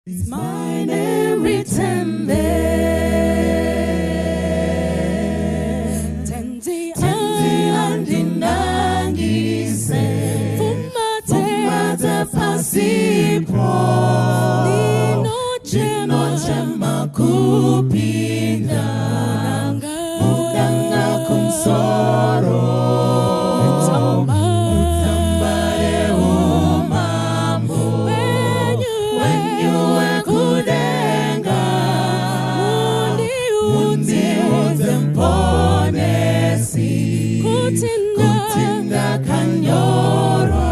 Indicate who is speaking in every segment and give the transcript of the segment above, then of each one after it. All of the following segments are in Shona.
Speaker 1: Is my name written there? Tenzi andinangise fumate pasipo nino chema kupinda udanga kumsoro utambare umambo wenyu kudenga mundi uzemponesi kutinda kanyora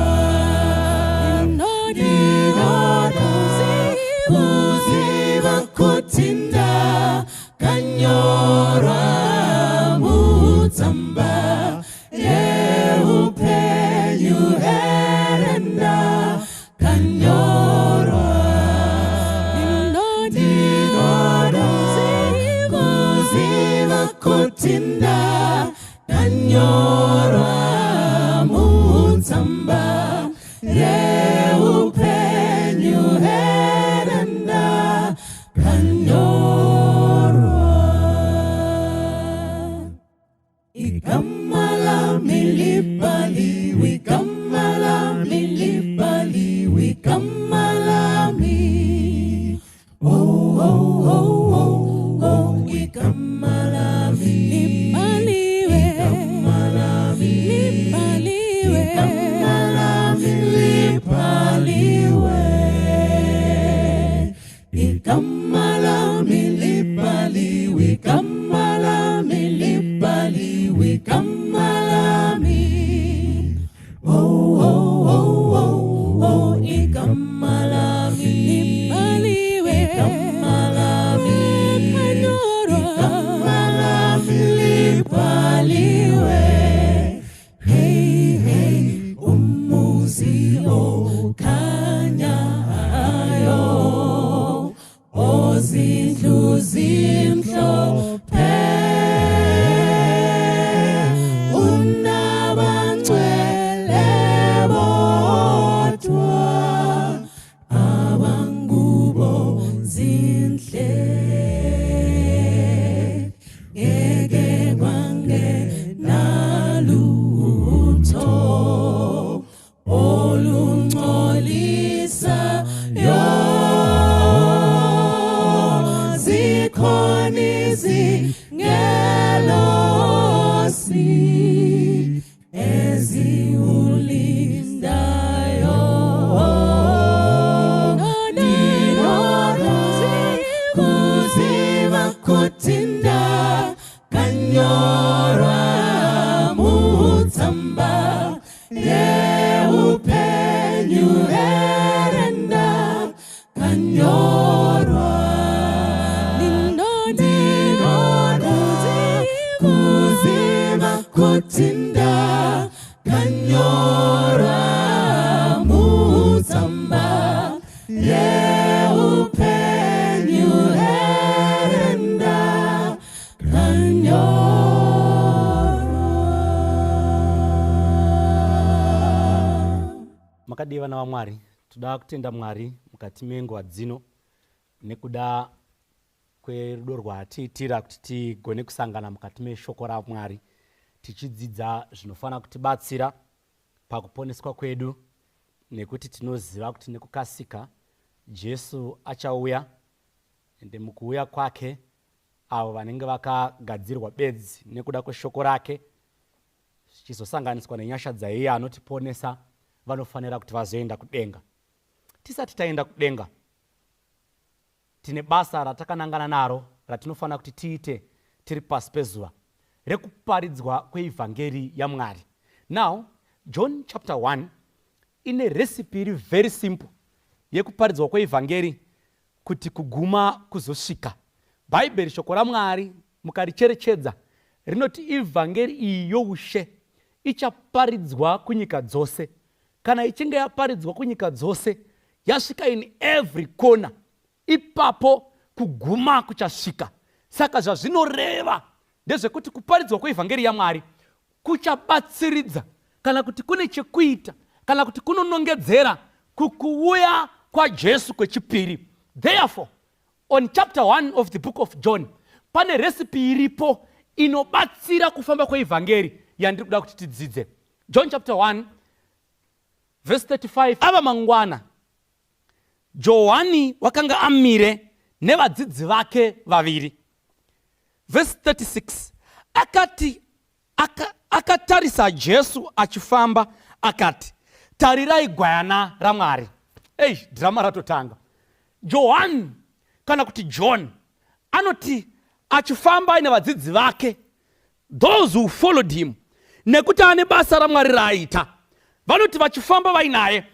Speaker 1: kuziva kutinda kanyora mutamba
Speaker 2: Makadiwa na Mwari, tuda kutenda Mwari mukati mengo dzino nekuda kwerudo rwatiitira kuti tigone kusangana mukati meshoko raMwari tichidzidza zvinofana kutibatsira pakuponeswa kwedu, nekuti tinoziva kuti nekukasika Jesu achauya, ende mukuuya kwake avo vanenge vakagadzirwa bedzi nekuda kweshoko rake chizosanganiswa nenyasha dzaiye anotiponesa vanofanira kuti vazoenda kudenga. Tisati taenda kudenga, tine basa ratakanangana naro ratinofanira kuti tiite tiri pasi pezuva rekuparidzwa kweevhangeri yaMwari. Now, John chapter 1 ine recipe iri very simple yekuparidzwa kweevhangeri kuti kuguma kuzosvika. Bhaibheri shoko raMwari mukaricherechedza rinoti evhangeri iyi youshe ichaparidzwa kunyika dzose. Kana ichinge yaparidzwa kunyika dzose, yasvika in every corner, ipapo kuguma kuchasvika. Saka zvazvinoreva ndezvekuti kuparidzwa kweevhangeri yaMwari kuchabatsiridza, kana kuti kune chekuita, kana kuti kunonongedzera kukuuya kwaJesu kwechipiri. Therefore, on chapter 1 of the book of John, pane recipe iripo inobatsira kufamba kweevhangeri yandiri kuda kuti tidzidze. John chapter 1 verse 35, ava mangwana Johani wakanga amire nevadzidzi vake vaviri. Verse 36, akatarisa Jesu achifamba akati, tarirai gwayana raMwari. Drama ratotanga. Johani kana kuti John anoti achifamba nevadzidzi vake, those who followed him, nekuti ane basa raMwari raaita. Vanoti vachifamba vainaye,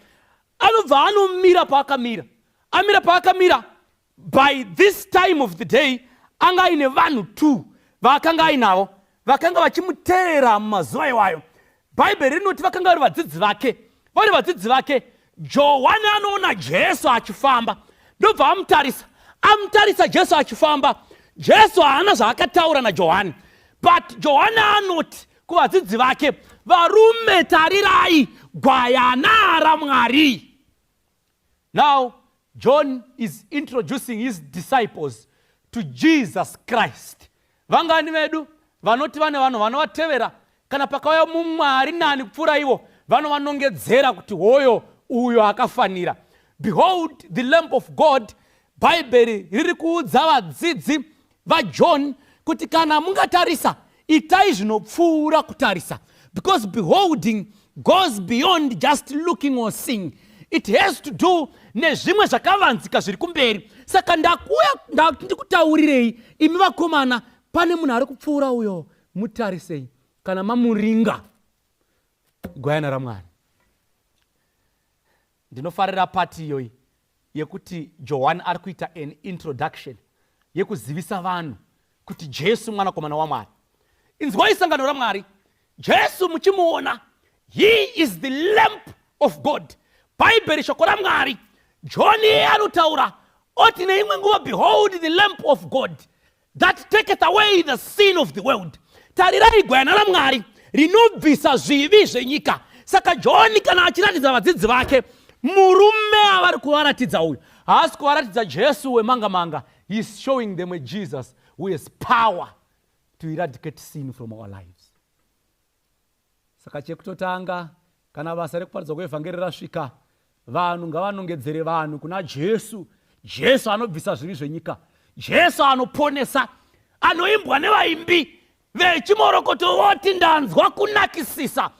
Speaker 2: anobva anomira paakamira. Amira paakamira, by this time of the day, anga aine vanhu 2 vakanga ainavo, vakanga vachimuteerera mumazuva iwayo. Bhaibheri rinoti vakanga vari vadzidzi vake. Vari vadzidzi vake, Johani anoona Jesu achifamba, ndobva amutarisa Jesu achifamba. Jesu haana zvaakataura naJohani, but Johani anoti kuvadzidzi vake, varume tarirai gwayana raMwari. Now, John is introducing his disciples to Jesus Christ. Vangani vedu vanoti vane vanhu vanovatevera, kana pakauya muMwari nani kupfuura ivo, vanovanongedzera kuti hoyo uyo akafanira. Behold the Lamb of God. Bhaibheri riri kuudza vadzidzi vaJohn kuti kana mungatarisa, itai zvinopfuura kutarisa. Because beholding goes beyond just looking or seeing. It has to do nezvimwe zvakavanzika zviri kumberi. Saka ndakuya ndikutaurirei imi vakomana, pane munhu ari kupfuura uyo, mutarisei. Kana mamuringa gwayana raMwari. Ndinofarira pati iyoyi yekuti John ari kuita an introduction yekuzivisa vanhu kuti Jesu mwanakomana waMwari. Inzwai sangano raMwari. Jesu muchimuona, he is the lamp of God. Bible shoko raMwari, John anotaura oti neimwe nguva, behold the lamp of God that taketh away the sin of the world. Tarirai gwayana raMwari rinobvisa zvivi zvenyika. Saka John kana achiratidza vadzidzi vake, murume avari kuvaratidza uyu haasi kuvaratidza Jesu wemanga-manga. He is showing them a Jesus who has power to eradicate sin from our lives. Saka chekutotanga, kana basa rekuparidza kwevhangeri rasvika, vanhu ngavanongedzere vanhu kuna Jesu. Jesu anobvisa zvivi zvenyika. Jesu anoponesa, anoimbwa nevaimbi vechimorokoto voti ndanzwa kunakisisa.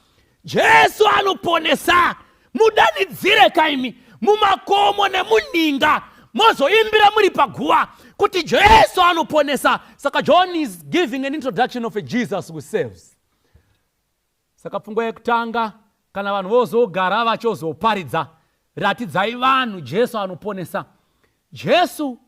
Speaker 2: Jesu anoponesa. Mudanidzire kaimi mumakomo nemuninga, mozoimbira muri paguva kuti Jesu anoponesa. Saka John is giving an introduction of a Jesus who saves. Saka pfungwa yekutanga, kana vanhu vozogara vachozoparidza, ratidzai vanhu Jesu anoponesa. Jesu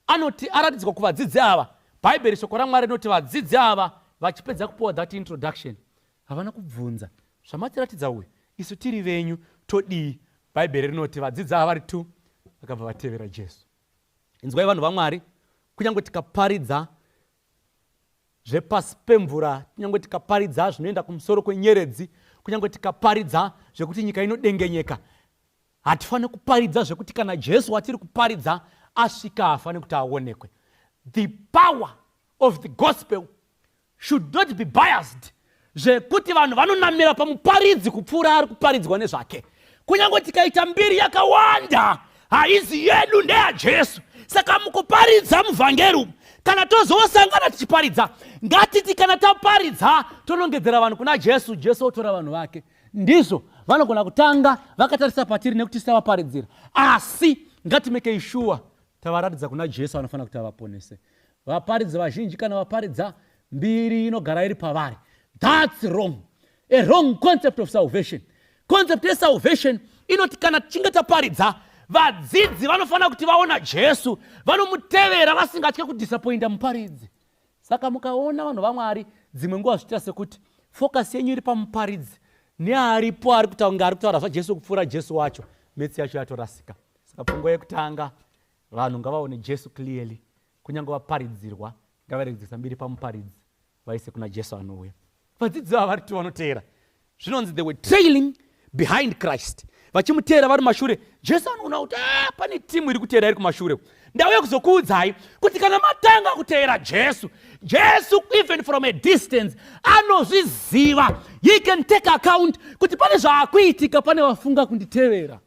Speaker 2: anoti aratidzwa kuvadzidzi ava. Bhaibheri shoko raMwari rinoti vadzidzi ava vachipedza kupiwa that introduction, havana kubvunza, zvamatiratidza uyu isu tiri venyu todii? Bhaibheri rinoti vadzidzi ava vari tu vakabva vatevera Jesu. Inzwai vanhu vaMwari, kunyange tikaparidza zvepasi pemvura, kunyange tikaparidza zvinoenda kumusoro kwenyeredzi, kunyange tikaparidza zvekuti nyika inodengenyeka, hatifaniri kuparidza zvekuti kana Jesu watiri kuparidza asvika hafaniri kuti aonekwe. The power of the gospel should not be biased, zvekuti vanhu vanonamira pamuparidzi kupfuura ari kuparidzwa nezvake. Kunyange tikaita mbiri yakawanda, haizi yedu ndeyaJesu. Saka mukuparidza muvhangeri, kana tozosangana tichiparidza, ngatiti kana taparidza tonongedzera vanhu kuna Jesu, Jesu otora vanhu vake. Ndizvo vanogona kutanga vakatarisa patiri nekuti tisavaparidzira. Asi ngatimekei sure tavaratidza kuna Jesu anofanira kuti avaponese. Vaparidzi vazhinji kana vaparidza, mbiri inogara iri pavari. That's wrong. A wrong concept of salvation. Concept of salvation inoti kana tichinge taparidza, vadzidzi vanofanira kuti vaona Jesu, vanomutevera vasingatye kudisappointa muparidzi. Saka mukaona vanhu vaMwari dzimwe nguva zvichita sekuti focus yenyu iri pamuparidzi, nearipo ari kutaura zvaJesu kupfuura Jesu wacho, metsi yacho yatorasika. Saka pfungwa yekutanga, vanhu ngavaone Jesu clearly. Kunyange vaparidzirwa, ngavaregedzesa mbiri pamuparidzi, vaise kuna Jesu anouya. Vadzidzi ava vari tu vanoteera. Zvinonzi they were trailing behind Christ. Vachimuteera vari mashure. Jesu anoona kuti pane timu iri kuteera iri kumashure. Ndauya kuzokuudzai kuti kana matanga kuteera Jesu, Jesu even from a distance anozviziva. He can take account kuti pane zvaakuitika pane vafunga kunditevera.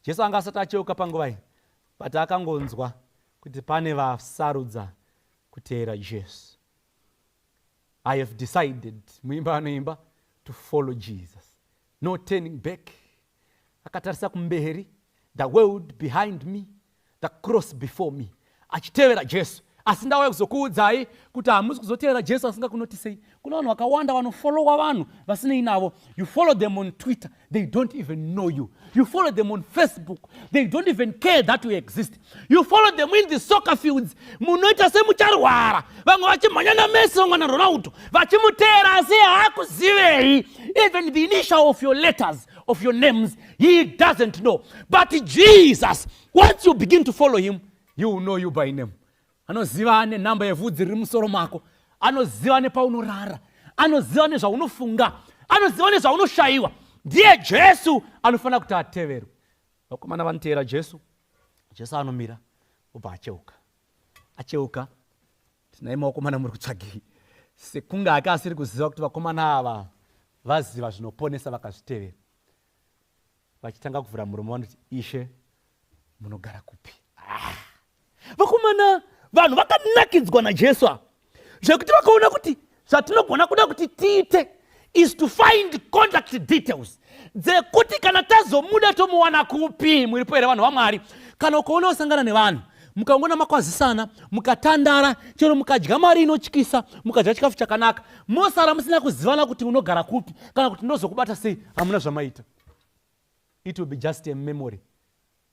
Speaker 2: Jesu anga asati acheuka panguva iyi, but akangonzwa kuti pane vasarudza kuteera Jesu. I have decided, muimba anoimba, to follow Jesus. No turning back. Akatarisa kumberi, the world behind me, the cross before me. Achitevera Jesu. Asi ndauya kuzokuudzai kuti hamusi kuzoteera Jesu asingakunotisei. Kuna vanhu vakawanda vanofollowa vanhu vasinei navo. You follow them on Twitter, they don't even know you. You follow them on Facebook, they don't even care that you exist. You follow them in the soccer fields, munoita semucharwara. Vamwe vachimhanya naMessi, vamwe naRonaldo, vachimuteera asi haakuzivei. Even the initial of your letters, of your names, he doesn't know. But Jesus, once you begin to follow him, he will know you by name. Anoziva nenhamba yevhudzi riri musoro mako, anoziva nepaunorara, anoziva nezvaunofunga, anoziva nezvaunoshayiwa. Ndiye Jesu anofanira kuti ateverwe. Vakomana vanoteera Jesu, Jesu anomira obva acheuka. Acheuka, tinai makomana muri kutsvagei. Sekunge ake asiri kuziva kuti vakomana ava vaziva zvinoponesa vakazvitevera. Vachitanga kuvhura muromo vanoti, Ishe, munogara kupi? Vakomana, vanhu vakanakidzwa naJesu, zvekuti vakaona kuti zvatinogona kuda kuti tiite is to find contact details. Dzekuti kana tazomuda tomuwana kupi mulipoera vanhu vaMwari. Kana ukaona usangana nevanhu mukaungana makwazisana, mukatandara, chero mukadya mari inotyisa, mukadya chikafu chakanaka, mosara musina kuzivana kuti unogara kupi kana kuti ndozokubata sei, hamuna zvamaita. It will be just a memory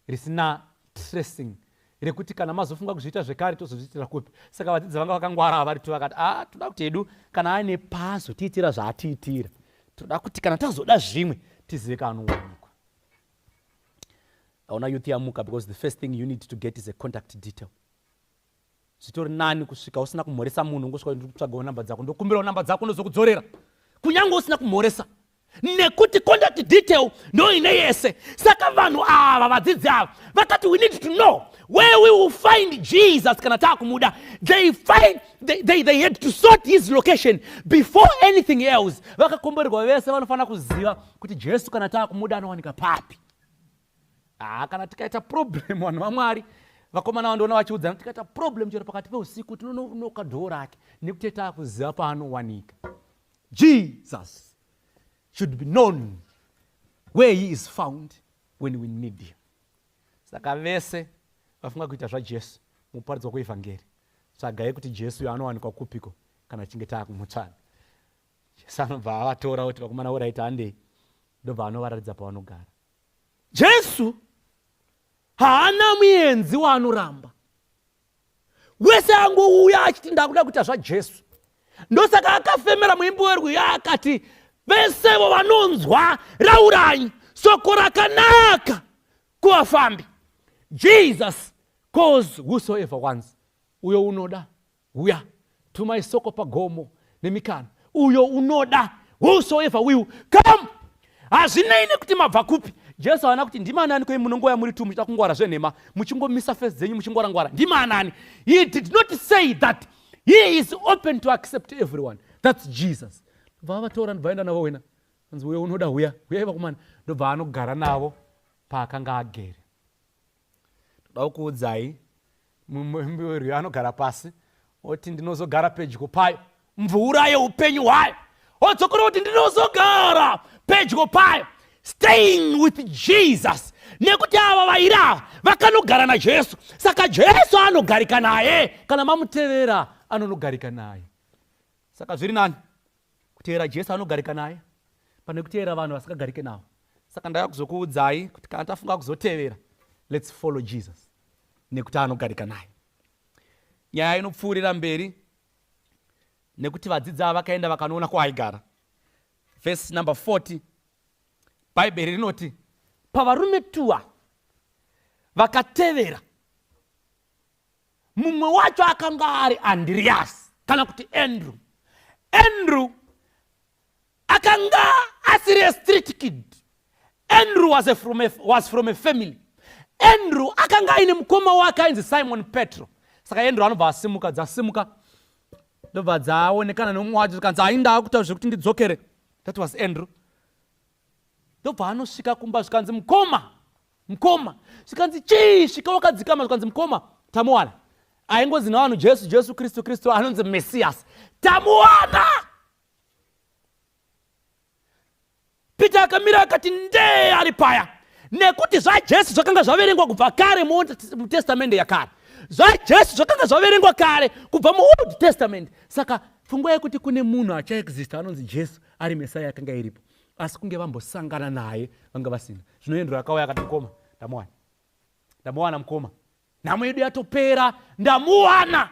Speaker 2: risina tracing, rekuti kana mazofunga kuzviita zvekare tozozviitira kupi. Saka vadzidzi vanga vakangwara vari tu vakati toda kuti edu kana ane pazo tiitira zvaatiitira, toda kuti kana tazoda zvimwe tizive kanowanikwa. Aona youth yamuka, because the first thing you need to get is a contact detail. Zvitori nani kusvika usina kumhoresa munhu ngosvika ndikutsvagawo namba dzako ndokumbirawo namba dzako ndozokudzorera kunyange usina kumhoresa, nekuti contact detail ndo ine yese. Saka vanhu ava vadzidzi ava vakati we need to know where we will find Jesus kana takumuda. They had to sort his location before anything else. Vakakomborerwa vese vanofana kuziva kuti Jesu kana takumuda anowanika papi. Kana tikaita problem vanhu vaMwari vakomana vandoona vachiudzana tikaita problem chero pakati peusiku tinonoka dhoo rake nekuti takuziva paanowanika. Jesus should be known where he is found when we need him. Saka vese vafunga kuita zvaJesu muparidzwa kweevhangeri tsvagai kuti Jesu anowanikwa kupiko kana chinge takumutsvana. Jesu anobva avatora kuti vakomana voraita handei, ndobva anovararidza pavanogara. Jesu haana muenzi waanoramba. Wese angouya achiti ndakuda kuita zvaJesu. Ndosaka akafemera muimbo werwiya akati vesevo vanonzwa raurai soko rakanaka kuvafambi. Jesus calls whosoever wants. Uyo unoda uya tumai soko pagomo nemikana. Uyo unoda whosoever will come. Hazvinei nekuti mabva kupi. Jesu haana kuti ndimanani kwei munongoya muri tu muchida kungwara zvenhema muchingomisa face dzenyu muchingwara. Ndimanani. He did not say that he is open to accept everyone. That's Jesus. Vavatora ndvaenda navo wena. Anzi uyo unoda uya vakomana ndobva anogara navo paakanga agere. Toda kuudzai mumwembe anogara pasi oti ndinozogara pedyo payo mvura yeupenyu hwayo. Odzokera kuti ndinozogara pedyo payo, staying with Jesus. Nekuti ava vaira vakanogara naJesu. Saka Jesu anogarika naye, kana mamutevera anonogarika naye. Saka zviri nani kutevera Jesu anogarika naye pane kutevera vanhu vasikagarike navo. Saka ndaya kuzokuudzai kuti kana tafunga kuzotevera, let's follow Jesus nekuti anogarika naye. Nyaya inopfuurira mberi nekuti vadzidzi ava vakaenda vakanoona kwaaigara. Verse number 40 Bhaibheri rinoti pavarume 2 vakatevera, mumwe wacho akanga ari Andreas kana kuti Andrew. Andrew akanga asiri a street kid. Andrew was from a family. Andrew akanga aine mukoma wake ainzi Simon Petro. Saka Andrew anobva asimuka, dzasimuka ndobva dzaonekana nomumwe wacho zikanzi ainda akuta zvekuti ndidzokere. That was Andrew. Ndobva anosvika kumba zvikanzi mukoma. Zvikanzi chii svika wakadzikama, zvikanzi mukoma tamuwana. Aingozi navanhu Jesu Kristu anonzi Messias. Tamuwana. Peter akamira akati ndee ari paya. Nekuti zvaJesu zvakanga zvaverengwa kubva kare muTestamende yakare. ZvaJesu zvakanga zvaverengwa kare kubva muOld Testament. Saka pfungwa yekuti kune munhu achaexista anonzi Jesu ari Mesaya yakanga iripo. Asi kunge vambosangana naye vanga vasina. Zvino Andrew akauya akati mukoma, ndamuwana mukoma. Nhamo yedu yatopera, ndamuwana.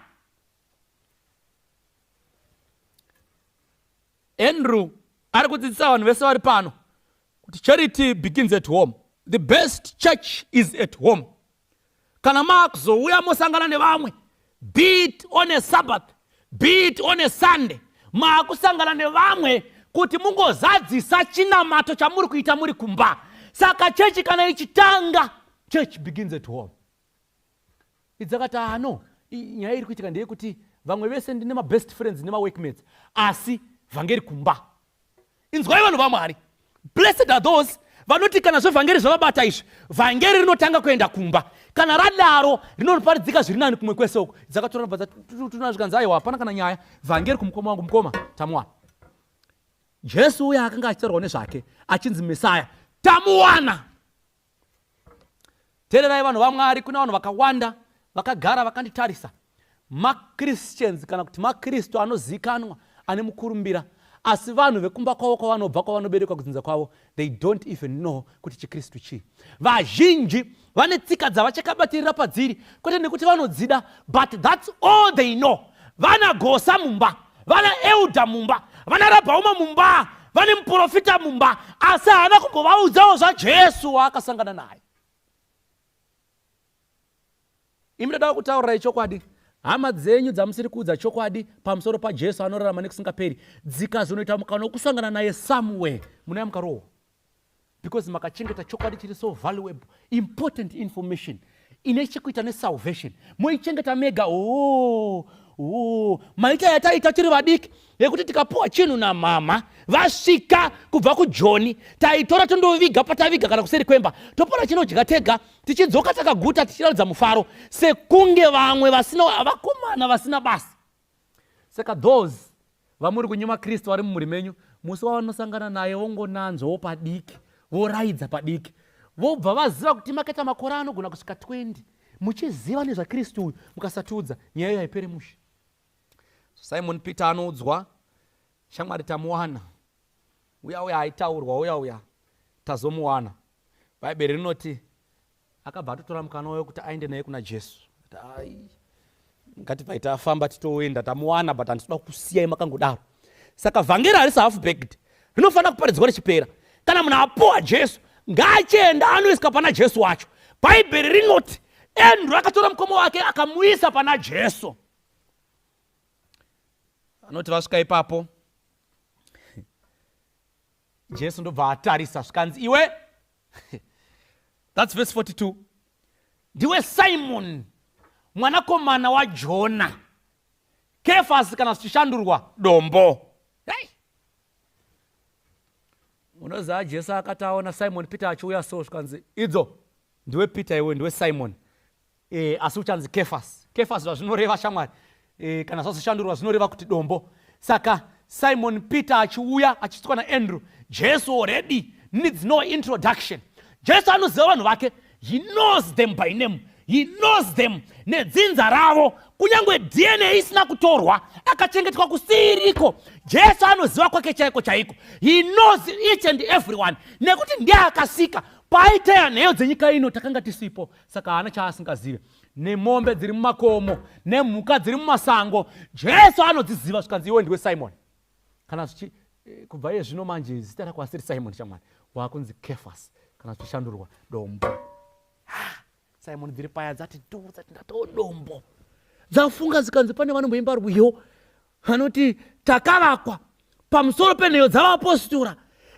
Speaker 2: Andrew ari kudzidzisa vanhu vese vari pano kuti charity begins at home. The best church is at home. Kana makuzouya mosangana nevamwe, be it on a Sabbath, be it on a Sunday, makusangana nevamwe kuti mungozadzisa chinamato chamuri kuita muri kumba. Saka chechi kana ichitanga, church begins at home. Idzakati no, nyaya iri kuitika ndeyekuti vamwe vese ndine ma-best friends nema-workmates, asi vhangeri kumba. Inzwai vanhu vaMwari. Blessed are those vanoti kana zvevhangeri zvavabata izvi, vhangeri rinotanga kuenda kumba. Kana radaro rinoparidzika zviri nani kumwe kwese uko. Dzakatora nabva tuna zvikanzi aiwa hapana kana nyaya, vhangeri kumukoma wangu mukoma tamuwana. Jesu uya akanga achitaurwa nezvake achinzi Mesaya tamuwana. Teererai vanhu vaMwari, kuna vanhu vakawanda vakagara vakanditarisa, maChristians kana kuti maKristu anozikanwa ane mukurumbira, asi vanhu vekumba kwavo kwavanobva kwavanoberekwa kudzinza kwavo, they don't even know kuti chiKristu chii. Vazhinji vane tsika dzavachakabatirira padziri, kwete nekuti vanodzida, but that's all they know. Vana gosa mumba, vana euda mumba, vana rabhauma mumba, vane muprofita mumba, asi havana kumbovaudzawo zvaJesu waakasangana naye. Imi ndoda kutaurira chokwadi, hama dzenyu dzamusiri kuudza chokwadi pamusoro paJesu anorarama nekusingaperi, dzikazonoita mukana wokusangana naye somewhere, munaya mukarohwa. Because makachengeta chokwadi chiri so valuable, important information ine chekuita nesalvation, moichengeta mega. Maita yataita tiri vadiki yekuti tikapuwa chinhu namama vasvika kubva kuJoni, taitora tondoviga pataviga kana kuseri kwemba, topora chinodya tega, tichidzoka takaguta tichiratidza mufaro, sekunge vamwe vasina vakomana vasina basa. Saka those vamuri kunyuma Kristu vari mumuri menyu, musi wavanosangana naye wongonanzwawo padiki, voraidza padiki, vobva vaziva kuti makaita makore anogona kusvika 20 muchiziva nezvaKristu uyu, mukasatiudza, nyaya iyo haiperi mushe. Simon Peter anoudzwa, shamwari tamuwana, uya aitaurwa, uya tazomuwana. Bhaibheri rinoti akabva atotora mukana wayo kuti aende naye kuna Jesu. Ngati paita afamba titoenda tamuwana, but handitoda kusiyai makangodaro. Saka vhangeri harisi half baked, rinofanira kuparidzwa richipera. Kana munhu apuwa Jesu, ngaachienda anoiswa pana Jesu wacho. Bhaibheri rinoti Andrew akatora mukomo wake akamuisa pana Jesu. Anoti vasvika ipapo, Jesu ndobva atarisa zvikanzi, iwe that's verse 42, ndiwe Simon mwanakomana waJona, Kefasi kana zvichishandurwa dombo. Unoziva Jesu akati aona Simon Peter achiuya so zvikanzi, idzo ndiwe Peter, iwe ndiwe Simon, asi uchanzi Kefasi. Kefasi zvazvinoreva shamwari, kana zvazvishandurwa zvinoreva kuti dombo. Saka Simon Peter achiuya achisvika naAndrew, Jesu already needs no introduction. Jesu anoziva vanhu vake, he knows them by name, he knows them nedzinza ravo, kunyangwe DNA isina kutorwa, akachengetwa kusiriko. Jesu anoziva kwake chaiko chaiko, he knows each and everyone, nekuti ndiye akasika paiteya nheyo dzenyika ino takanga tisipo. Saka haana chaasingazive, nemombe dziri mumakomo, nemhuka dziri mumasango, Jesu anodziziva zvikanzi, iwe ndiwe Simon. Kana kubva iye zvino manje zita rako asiri Simon shamwari, wakunzi Kefasi kana zvichishandurwa dombo. Simon dziri paya dzati ndatowo dombo, dzafunga zikanzi pane vanomboimba rwiyo vanoti takavakwa pamusoro penheyo dzavapostora.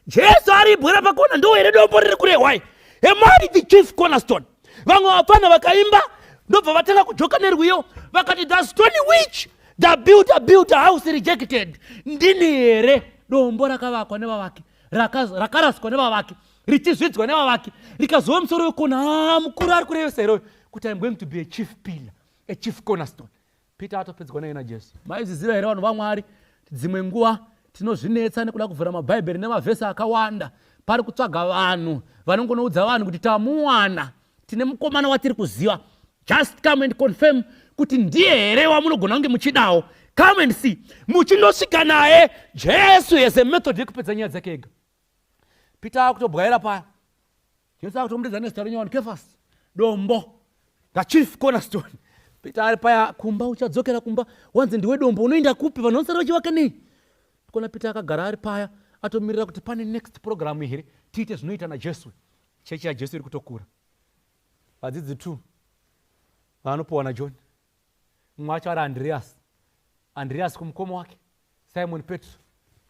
Speaker 2: Jesu aribwera pakona, ndo here dombo riri kurehwai, emari the chief cornerstone. Vamwe vapana vakaimba ndobva vatanga kujoka nerwiyo vakati the stone which the builder built a house rejected. Ndini here dombo rakavakwa nevavaki, rakaraswa nevavaki, richizvidzwa nevavaki, rikazova musoro wekona, mukuru ari kurevesa heroyo kuti I'm going to be a chief pillar, a chief cornerstone. Peter atopedzwa naye naJesu. Maizviziva here vanhu vaMwari, dzimwe nguva tinozvinetsa nekuda kuvhura mabhaibheri nemavhesi akawanda pari kutsvaga vanhu vanongonoudza vanhu kuti tamuwana, tine mukomana watiri kuziva, just come and confirm kuti ndiye here wamunogona kunge muchidawo. Come and see. Muchinosvika naye, Jesu has a method yekupedza nyaya dzake ega. Peter akutobwaira paya, Jesu akutomudedza nezita renyowani, Kefasi, dombo, the chief cornerstone. Peter ari paya, kumba uchadzokera kumba, wanzi ndiwe dombo, unoenda kupi, vanhu vanosara vachivaka nei? Kona Peter akagara ari paya, atomirira kuti pane next program here tiite zvinoita naJesu. Chechi yaJesu iri kutokura. Vadzidzi 2 vanopuwa naJohn, mumwe wacho ari Andreas kumukomo wake, Simon Petro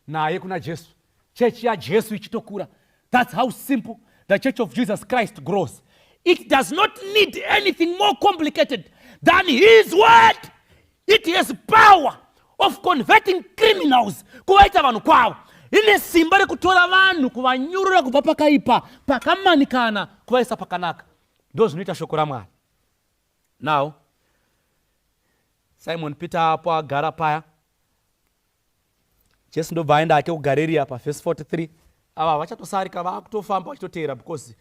Speaker 2: naye kuna Jesu. Chechi yaJesu ichitokura. That's how simple the Church of Jesus Christ grows. It does not need anything more complicated than his word. It has power of converting criminals kuvaita vanhu kwavo. Ine simba rekutora vanhu kuvanyurura kubva pakaipa pakamanikana kuvaisa pakanaka. Ndo zvinoita shoko raMwari. Now Simon Peter apo agara paya, Jesu ndobva aenda ake kuGarirea paverse 43. Ava vachatosarika vakutofamba vachitoteera because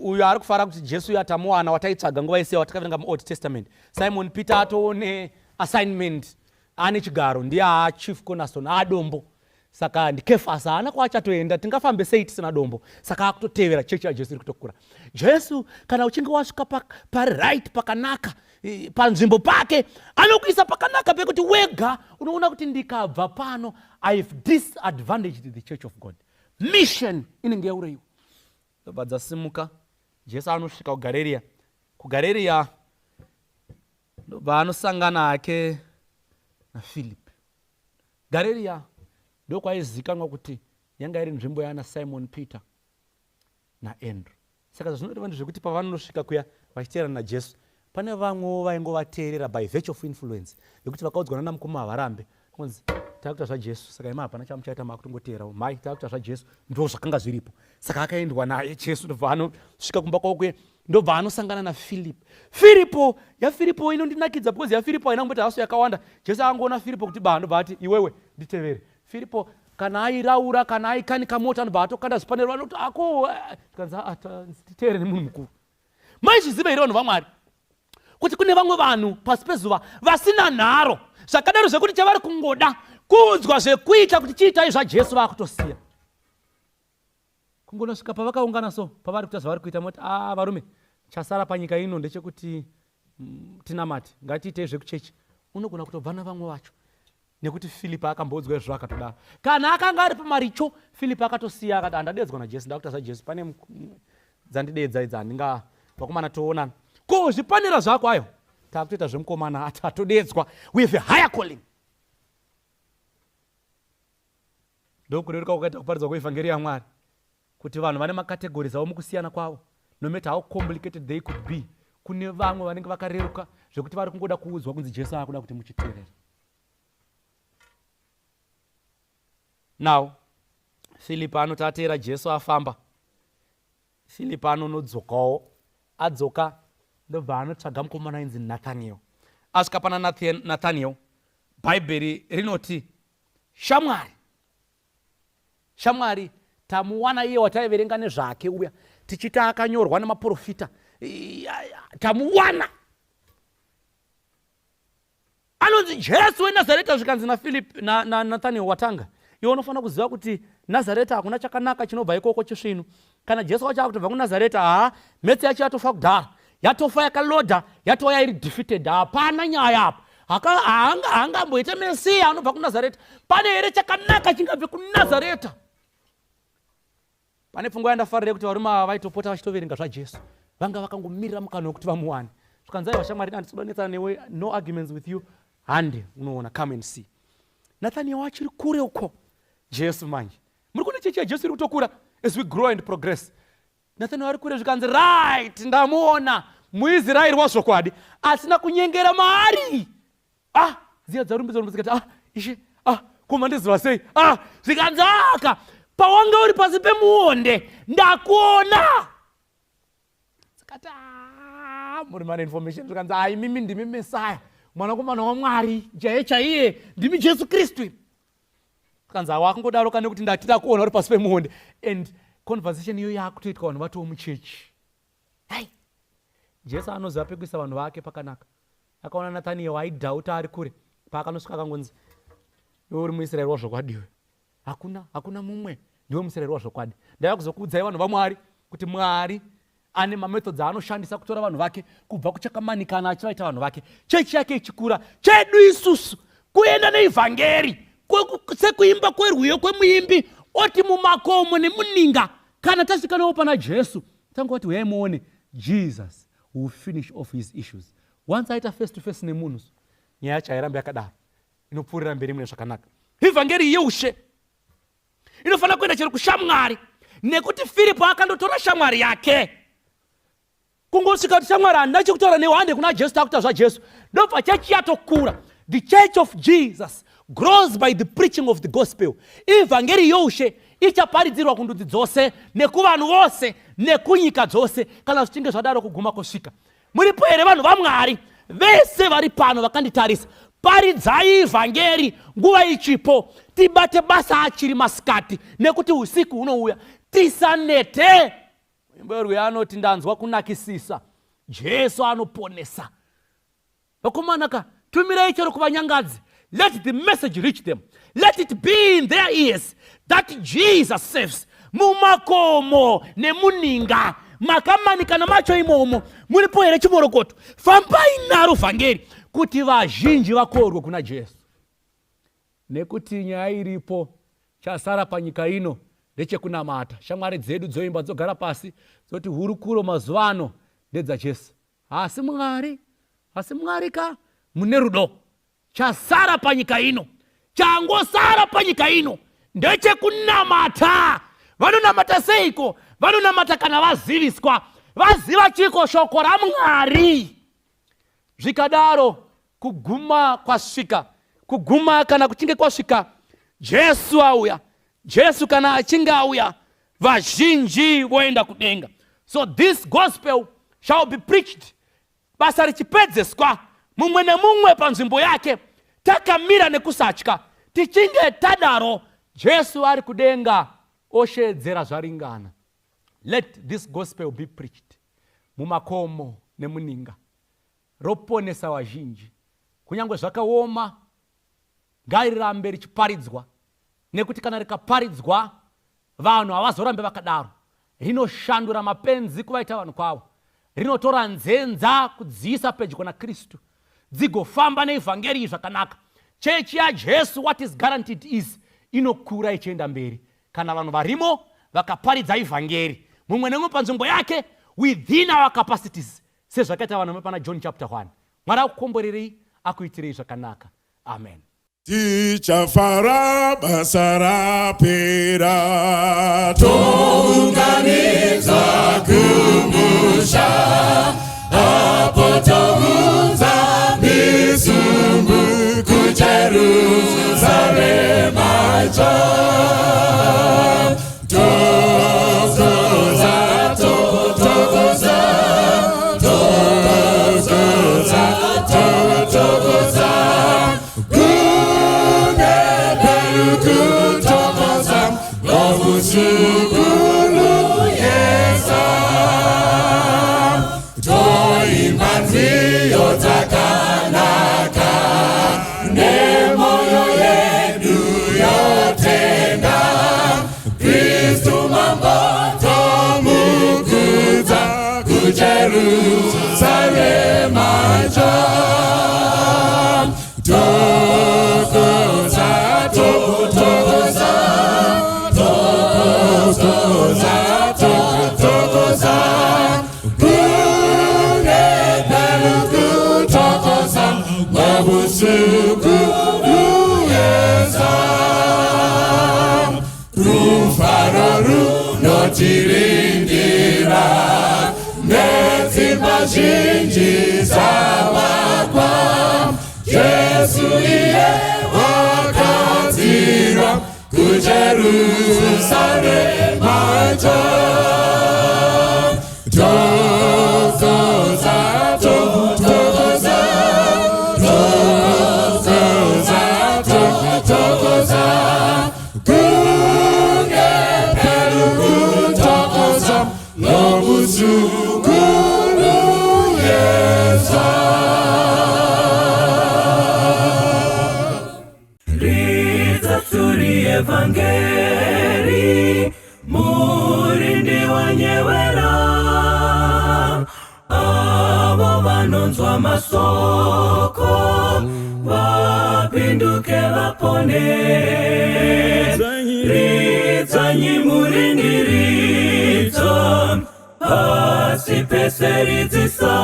Speaker 2: uyu ari kufara kuti Jesu uyu atamuwana wataitsvaga nguva yese watakaverenga muOld Testament. Simon Peter atone assignment, ane chigaro, ndiye chief cornerstone, adombo. Saka ndikefasa haana kwachatoenda, tingafambe sei tisina dombo. Saka akutotevera chechi yaJesu iri kutokura. Jesu kana uchinge wasvika paright pakanaka panzvimbo pake, anokuisa pakanaka pekuti wega unoona kuti ndikabva pano I've disadvantaged the church of God. Mission inenge yaurayiwa. Ndobva dzasimuka, Jesu anosvika kuGarirea. KuGarirea ndobva anosangana hake naFilipi. Garirea ndokwaizikanwa kuti yanga iri nzvimbo yana Simon Peter naAndrew. Saka zvinoreva ndezvekuti pavanonosvika kuya vachiteerana naJesu, pane vamwewo vaingovateerera by virtue of influence, nekuti vakaudzwa namukoma havarambe kunzi takuita zvaJesu, saka ima hapana chamuchaita makutongoteerawo, mai takuita zvaJesu, ndo zvakanga zviripo. Saka akaendwa naye Jesu, ndobva anosvika kumba kwake, ndobva anosangana naFilipo. Filipo inondinakidza because yaFilipo haina kumboti haso yakawanda. Jesu angoona Filipo kuti ndobva ati iwewe nditevere. Filipo kana airaura, kana aikanika mota, ndobva atokanda zvipanero, anoti ako tikanza titeere nemunhu mukuru. Maizviziva here vanhu vaMwari kuti kune vamwe vanhu pasi pezuva vasina nharo, zvakadaro zvekuti chavari kungoda kuudzwa zvekuita kuti chiitai zvaJesu vakutosiya. Kungonosvika pavakaungana so, pavari kuita zvavari kuita, moti varume, chasara panyika ino ndechekuti tinamate, ngatiitei zvekuchechi. Unogona kutobva navamwe vacho, nekuti Filipo akambodzwa izvo akatodaro. Kana akanga ari pamaricho, Filipo akatosiya akati handadedzwa naJesu, ndakuita zvaJesu, pane dzandidedza idzi handinga vakomana toonana. Ko zvipanera zvako ayo takutoita zvemukomana atodedzwa, we have a higher calling. Ndokureruka kukaita kuparidzwa kweevhangeri yaMwari, kuti vanhu vane makategories avo mukusiyana kwavo, no matter how complicated they could be. Kune vamwe vanenge vakareruka zvekuti vari kungoda kuudzwa kunzi Jesu akuda kuti muchiteerere. Now Filipo anoti ateera Jesu afamba, Filipo anonodzokawo, adzoka ndobva anotsvaga mukomana ainzi Nathaniel. Asvika pana Nathaniel, Bhaibheri rinoti shamwari tamuwana iye wataiverenga nezvake uya tichiti akanyorwa nemaprofita, tamuwana. Anonzi Jesu weNazareta, zvikanzi Nathaniel watanga. Iwe unofanira kuziva kuti Nazareta hakuna chakanaka chinobva ikoko chisvino. Kana Jesu wacho akutobva kuNazareta, metse yacho yatofa kudhara, yatofa yakalodha, yatova iri defeated, hapana nyaya apa. Haangamboita Mesiya anobva kuNazareta. Pane here chakanaka chingabve kuNazareta. Pane pfungwa yandafarira kuti varume ava vaitopota vachitoverenga zvaJesu, vanga vakangomirira mukana wekuti vamuwane. Zvikanzi vashamwari, handisi kunetsa newe, no arguments with you, hande unoona, come and see. Nathaniel achiri kure uko, Jesu manje muri kuona chechi yaJesu iri kutokura as we grow and progress. Nathaniel ari kure, zvikanzi right, ndamuona muIsraeri wazvokwadi asina kunyengera maari. Ziya dzarumbidzwa zikati ishe, koma ndiziva sei? Zvikanzi pawanga uri pasi pemuonde ndakuona. Zikati muri mane information, zvikanzi mimi ndimi Mesaya, mwanakomana waMwari chaiye, ndimi Jesu Kristu. Zvikanzi wakungodaro kana kuti ndatida kuona uri pasi pemuonde. And conversation iyo yakutoitwa vanhu vatowo muchechi. Jesu anoziva pekuisa vanhu vake pakanaka. Akaona Nathaniel aidhauta ari kure, paakanosvika akangonzi iwe uri muIsraeri wazvokwadi, hakuna mumwe, ndiwe muIsraeri wazvokwadi. Ndava kuzokuudzai vanhu vaMwari kuti Mwari ane mamethods aanoshandisa kutora vanhu vake kubva kuchakamanikana achivaita vanhu vake. Chechi yake ichikura, chedu isusu kuenda neevhangeri, sekuimba kwerwiyo kwemuimbi oti mumakomo nemuninga. Kana tasvika nawo pana Jesu, tangoti uyai muone Jesus will finish off his issues. Once aita face to face nemunhu, nyaya yacho hairambi yakadaro, inopfuurira mberi mune zvakanaka. Evhangeri yeushe inofanira kuenda chero kushamwari, nekuti Filipo akandotora shamwari yake. Kungosvika kuti shamwari handina chekutaura newe, hande kuna Jesu, takuita zvaJesu, ndobva chechi yatokura. The church of Jesus grows by the preaching of the gospel. Evhangeri youshe ichaparidzirwa kundudzi dzose, nekuvanhu vose, nekunyika dzose, kana zvichinge zvadaro kuguma kusvika. Muripo here vanhu vaMwari vese vari pano vakanditarisa? paridzai vhangeri nguva ichipo, tibate basa achiri masikati, nekuti usiku unouya. Tisanete. Mberwe anoti ndanzwa kunakisisa. Jesu anoponesa. Vakomanaka, tumirei chero kuvanyangadzi. Let the message reach them. Let it be in their ears that Jesus saves. Mumakomo nemuninga. Makamanika na macho imomo. Mulipo here chimorokoto. Fambai naro vhangeri. Kuti vazhinji vakorwe kuna Jesu. Nekuti nyaya iripo chasara panyika ino ndechekunamata. Shamwari dzedu dzoimba dzogara pasi dzoti hurukuro mazuva ano ndedzaJesu. Asi Mwari ka mune rudo. Chasara panyika ino, changosara panyika ino ndechekunamata. Vanonamata seiko? Vanonamata kana vaziviswa. Vaziva chiko shoko raMwari. Zvikadaro kuguma kwasvika. Kuguma kana kuchinge kwasvika, Jesu auya. Jesu kana achinge auya, vazhinji voenda kudenga. So this gospel shall be preached. Basa richipedzeswa mumwe nemumwe panzvimbo yake, takamira nekusatya. Tichinge tadaro, Jesu ari kudenga oshedzera zvaringana. Let this gospel be preached. Mumakomo nemuninga. Roponesa vazhinji. Kunyangwe zvakaoma, ngarirambe richiparidzwa. Nekuti kana rikaparidzwa, vanhu havazorambe vakadaro. Rinoshandura mapenzi kuvaita vanhu kwavo. Rinotora nzenza kudziisa pedyo na Kristu. Dzigofamba neevhangeri zvakanaka. Chechi yaJesu, what is guaranteed is, inokura ichienda mberi. Kana vanhu varimo vakaparidza evhangeri, mumwe nemumwe panzvimbo yake, within our capacities, sezvakaita vanhu pana John chapter 1. Mwari akukomborerei, akuitirei zvakanaka. Amen.
Speaker 1: Tichafara basa rapera, tounganiza kumusha, apo tounza misumbu kuJerusalema ja. Jerusalema jam, tokoza, tokoza, tokoza, tokoza, kune beluku tokoza, mabusuku uyeza, rufaroru notiringira. Vazhinji zavakwa, Jesu iye wakadzira kuJerusalema ja. Tokoza, tokoza, tokoza, tokoza, kunge peluku tokoza, nobusuku. Evangeli murindi wanyewera, avo vanonzwa masoko vapinduke vapone. Ridzanyi murindi ridza, pasi pese ridzisa.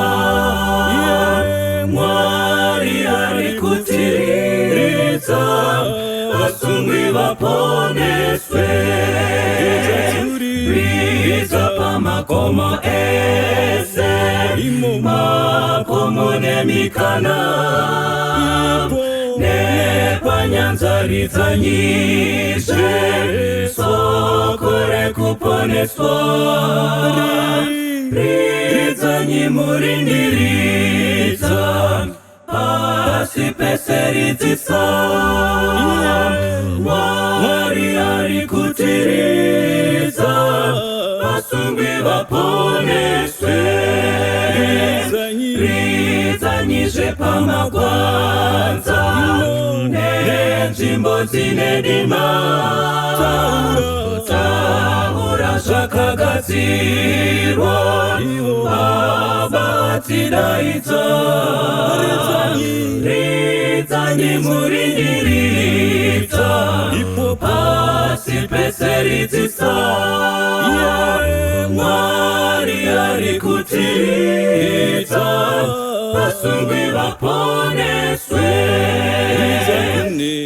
Speaker 1: Mwari ari kutiridza, vasungwi vaponeswe. Ridza pamakomo ese, makomo nemikana, nepanyanza ridzanyizve, soko rekuponeswa. Ridzanyi murindi ridza, pasi peseridzisa, Mwari ari kutiridza, vasungwi vaponeswe, ridzanyizve pamagwanza nenzvimbo dzine dima, taura zvakagadzirwa, Baba atidaidza, ridzanyi muringiridza, pasi peseridzisa, Mwari ari kutiridza, vasungwi vaponeswe,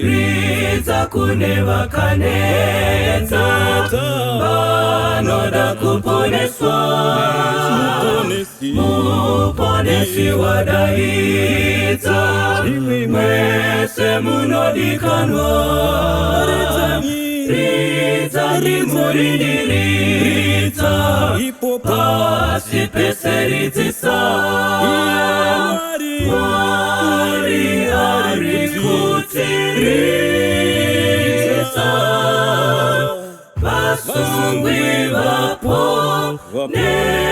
Speaker 1: ridza kune vakaneta, vanoda kuponeswa, muponesi wadaidza, mwese munodikanwa, ridzanyi muringiridza, pasi peseridzisa, Mwari ari kutiridza, vasungwi vaponeswe.